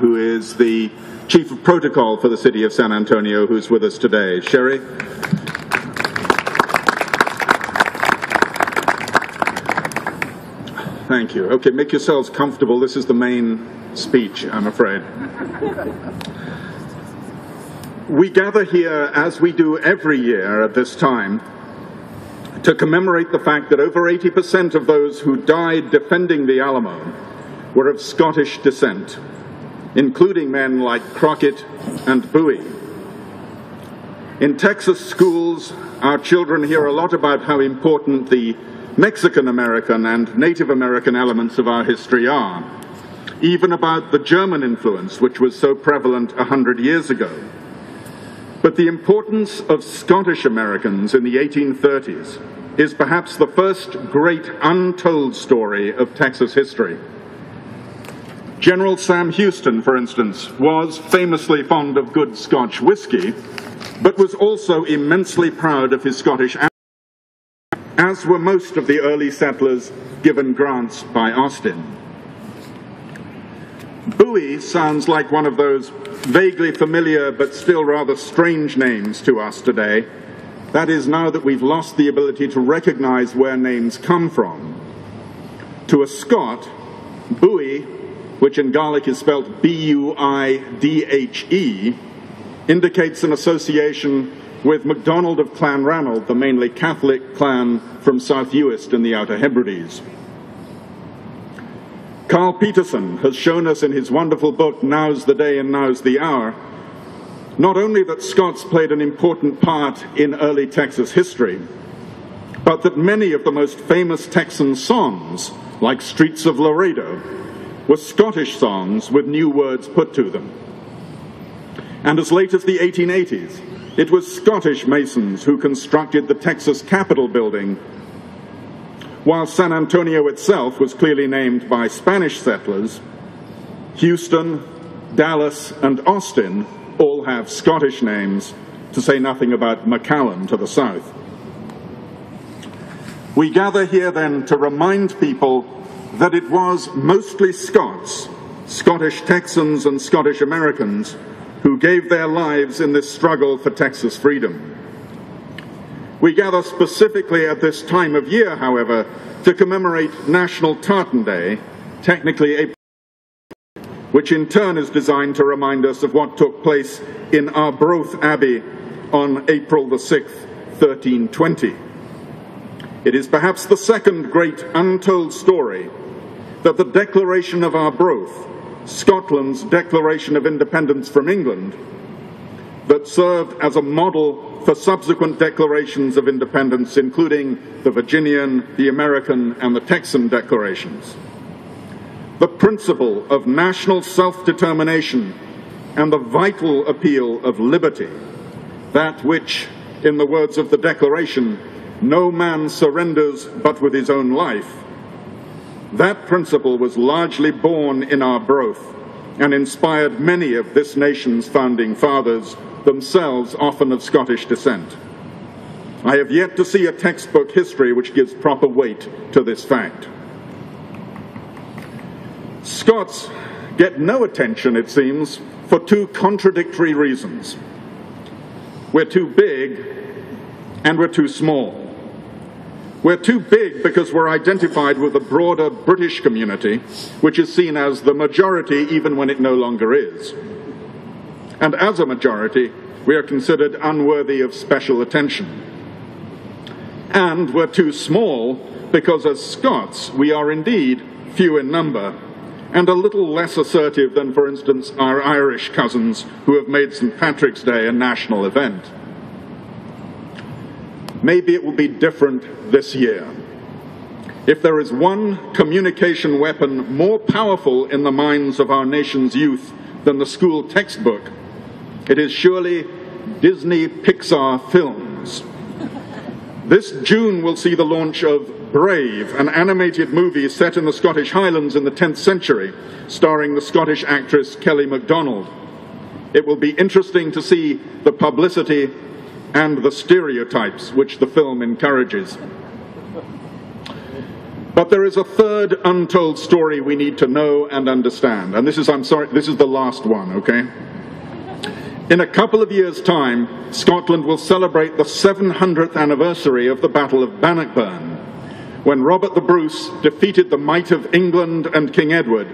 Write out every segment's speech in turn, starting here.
who is the Chief of Protocol for the City of San Antonio, who's with us today. Sherry? Thank you. Okay, make yourselves comfortable. This is the main speech, I'm afraid. We gather here, as we do every year at this time, to commemorate the fact that over 80% of those who died defending the Alamo were of Scottish descent, including men like Crockett and Bowie. In Texas schools, our children hear a lot about how important the Mexican-American and Native American elements of our history are, even about the German influence, which was so prevalent 100 years ago. But the importance of Scottish Americans in the 1830s is perhaps the first great untold story of Texas history. General Sam Houston, for instance, was famously fond of good Scotch whiskey, but was also immensely proud of his Scottish ancestry, as were most of the early settlers given grants by Austin. Bowie sounds like one of those vaguely familiar but still rather strange names to us today. That is, now that we've lost the ability to recognize where names come from. To a Scot, Bowie, which in Gaelic is spelled B-U-I-D-H-E, indicates an association with MacDonald of Clanranald, the mainly Catholic clan from South Uist in the Outer Hebrides. Carl Peterson has shown us in his wonderful book, Now's the Day and Now's the Hour, not only that Scots played an important part in early Texas history, but that many of the most famous Texan songs, like Streets of Laredo, were Scottish songs with new words put to them. And as late as the 1880s, it was Scottish masons who constructed the Texas Capitol building, while San Antonio itself was clearly named by Spanish settlers. Houston, Dallas, and Austin all have Scottish names, to say nothing about McAllen to the south. We gather here then to remind people that it was mostly Scots, Scottish Texans and Scottish Americans, who gave their lives in this struggle for Texas freedom. We gather specifically at this time of year, however, to commemorate National Tartan Day, technically April, which in turn is designed to remind us of what took place in Arbroath Abbey on April the 6th, 1320. It is perhaps the second great untold story that the Declaration of Arbroath, Scotland's declaration of independence from England, that served as a model for subsequent declarations of independence, including the Virginian, the American, and the Texan declarations. The principle of national self-determination and the vital appeal of liberty, that which, in the words of the Declaration, no man surrenders but with his own life, that principle was largely born in Arbroath and inspired many of this nation's founding fathers, themselves often of Scottish descent. I have yet to see a textbook history which gives proper weight to this fact. Scots get no attention, it seems, for two contradictory reasons. We're too big and we're too small. We're too big because we're identified with the broader British community, which is seen as the majority even when it no longer is. And as a majority, we are considered unworthy of special attention. And we're too small because as Scots, we are indeed few in number and a little less assertive than, for instance, our Irish cousins who have made St. Patrick's Day a national event. Maybe it will be different this year. If there is one communication weapon more powerful in the minds of our nation's youth than the school textbook, it is surely Disney Pixar films. This June will see the launch of Brave, an animated movie set in the Scottish Highlands in the 10th century, starring the Scottish actress Kelly MacDonald. It will be interesting to see the publicity and the stereotypes which the film encourages. But there is a third untold story we need to know and understand. And this is the last one, okay? In a couple of years' time, Scotland will celebrate the 700th anniversary of the Battle of Bannockburn, when Robert the Bruce defeated the might of England and King Edward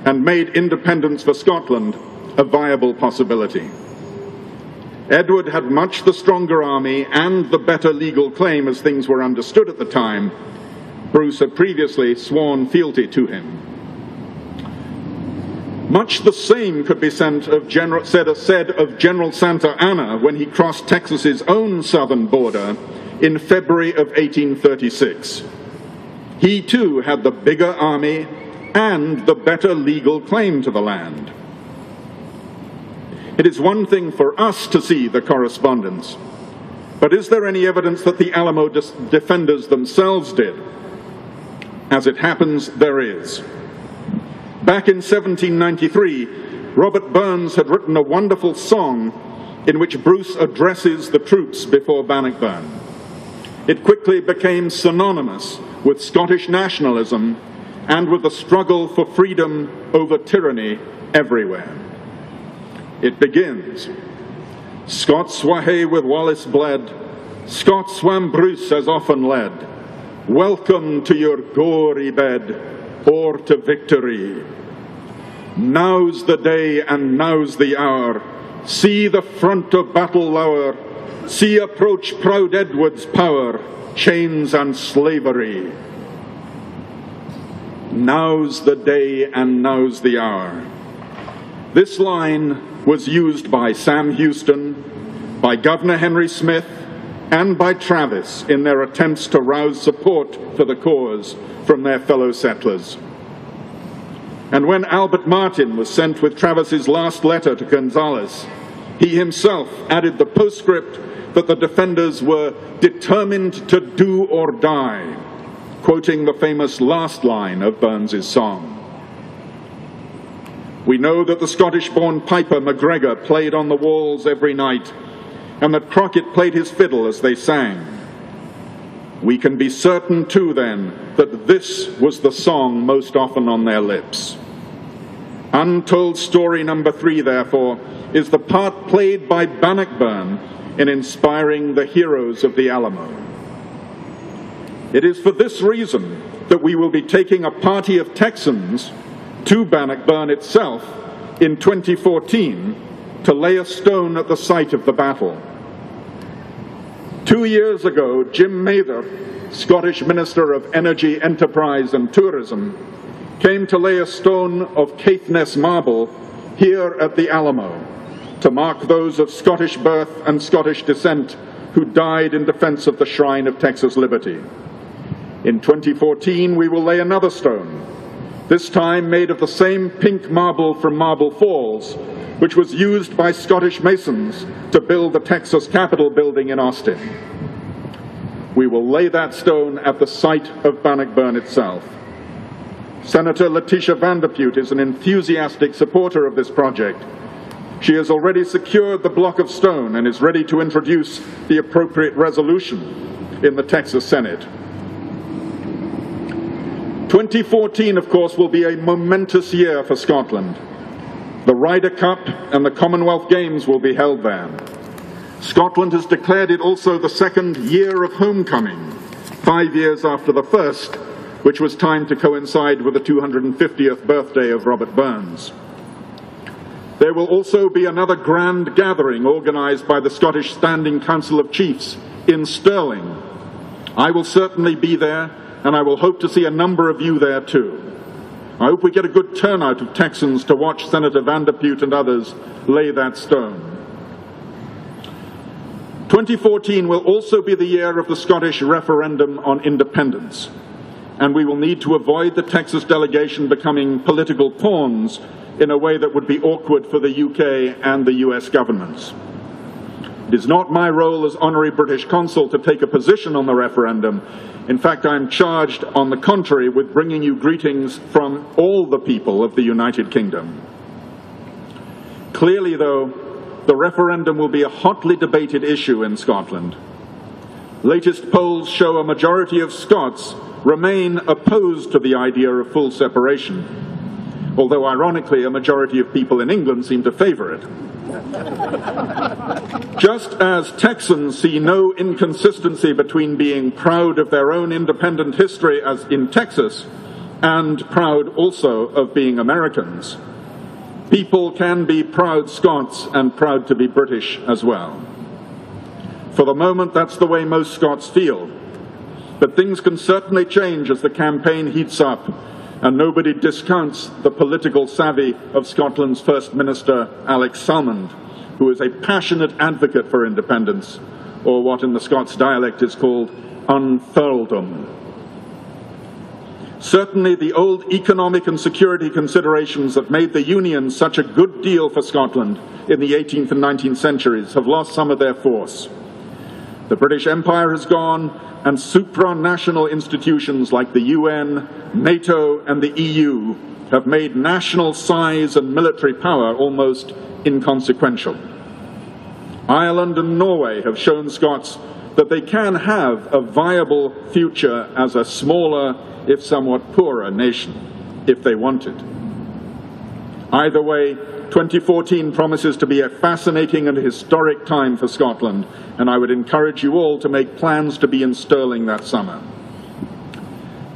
and made independence for Scotland a viable possibility. Edward had much the stronger army and the better legal claim as things were understood at the time. Bruce had previously sworn fealty to him. Much the same could be said of General Santa Anna when he crossed Texas's own southern border in February of 1836. He too had the bigger army and the better legal claim to the land. It is one thing for us to see the correspondence, but is there any evidence that the Alamo defenders themselves did? As it happens, there is. Back in 1793, Robert Burns had written a wonderful song in which Bruce addresses the troops before Bannockburn. It quickly became synonymous with Scottish nationalism and with the struggle for freedom over tyranny everywhere. It begins, Scots wha hae with Wallace bled, Scots wham Bruce has often led, welcome to your gory bed, or to victory. Now's the day and now's the hour, see the front of battle lower, see approach proud Edward's power, chains and slavery. Now's the day and now's the hour. This line was used by Sam Houston, by Governor Henry Smith, and by Travis in their attempts to rouse support for the cause from their fellow settlers. And when Albert Martin was sent with Travis's last letter to Gonzales, he himself added the postscript that the defenders were determined to do or die, quoting the famous last line of Burns's song. We know that the Scottish-born piper MacGregor played on the walls every night, and that Crockett played his fiddle as they sang. We can be certain, too, then, that this was the song most often on their lips. Untold story number 3, therefore, is the part played by Bannockburn in inspiring the heroes of the Alamo. It is for this reason that we will be taking a party of Texans to Bannockburn itself in 2014 to lay a stone at the site of the battle. 2 years ago, Jim Mather, Scottish Minister of Energy, Enterprise and Tourism, came to lay a stone of Caithness marble here at the Alamo to mark those of Scottish birth and Scottish descent who died in defense of the shrine of Texas liberty. In 2014, we will lay another stone, this time made of the same pink marble from Marble Falls, which was used by Scottish masons to build the Texas Capitol building in Austin. We will lay that stone at the site of Bannockburn itself. Senator Letitia Vanderpute is an enthusiastic supporter of this project. She has already secured the block of stone and is ready to introduce the appropriate resolution in the Texas Senate. 2014, of course, will be a momentous year for Scotland. The Ryder Cup and the Commonwealth Games will be held there. Scotland has declared it also the second year of homecoming, 5 years after the first, which was timed to coincide with the 250th birthday of Robert Burns. There will also be another grand gathering organised by the Scottish Standing Council of Chiefs in Stirling. I will certainly be there, and I will hope to see a number of you there too. I hope we get a good turnout of Texans to watch Senator Vanderpute and others lay that stone. 2014 will also be the year of the Scottish referendum on independence, and we will need to avoid the Texas delegation becoming political pawns in a way that would be awkward for the UK and the US governments. It is not my role as Honorary British Consul to take a position on the referendum. In fact, I am charged, on the contrary, with bringing you greetings from all the people of the United Kingdom. Clearly, though, the referendum will be a hotly debated issue in Scotland. Latest polls show a majority of Scots remain opposed to the idea of full separation, although ironically a majority of people in England seem to favour it. Just as Texans see no inconsistency between being proud of their own independent history as in Texas and proud also of being Americans, people can be proud Scots and proud to be British as well. For the moment, that's the way most Scots feel. But things can certainly change as the campaign heats up, and nobody discounts the political savvy of Scotland's First Minister, Alex Salmond, who is a passionate advocate for independence, or what in the Scots dialect is called unfurldom. Certainly the old economic and security considerations that made the Union such a good deal for Scotland in the 18th and 19th centuries have lost some of their force. The British Empire has gone, and supranational institutions like the UN, NATO, and the EU have made national size and military power almost inconsequential. Ireland and Norway have shown Scots that they can have a viable future as a smaller, if somewhat poorer nation, if they want it. Either way, 2014 promises to be a fascinating and historic time for Scotland, and I would encourage you all to make plans to be in Stirling that summer.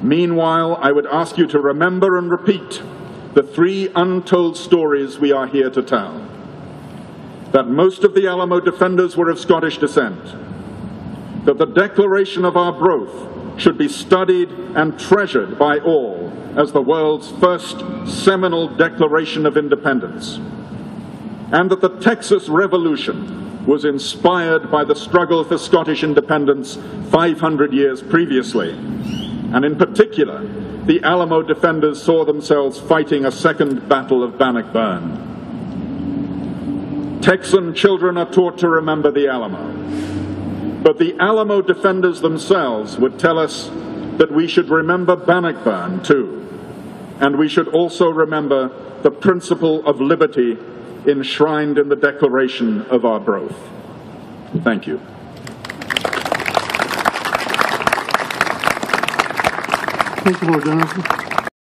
Meanwhile, I would ask you to remember and repeat the three untold stories we are here to tell. That most of the Alamo defenders were of Scottish descent, that the declaration of Arbroath should be studied and treasured by all as the world's first seminal declaration of independence, and that the Texas Revolution was inspired by the struggle for Scottish independence 500 years previously, and in particular, the Alamo defenders saw themselves fighting a second Battle of Bannockburn. Texan children are taught to remember the Alamo, but the Alamo defenders themselves would tell us that we should remember Bannockburn too, and we should also remember the principle of liberty enshrined in the Declaration of Arbroath. Thank you. Thank you, Lord Dunrossil.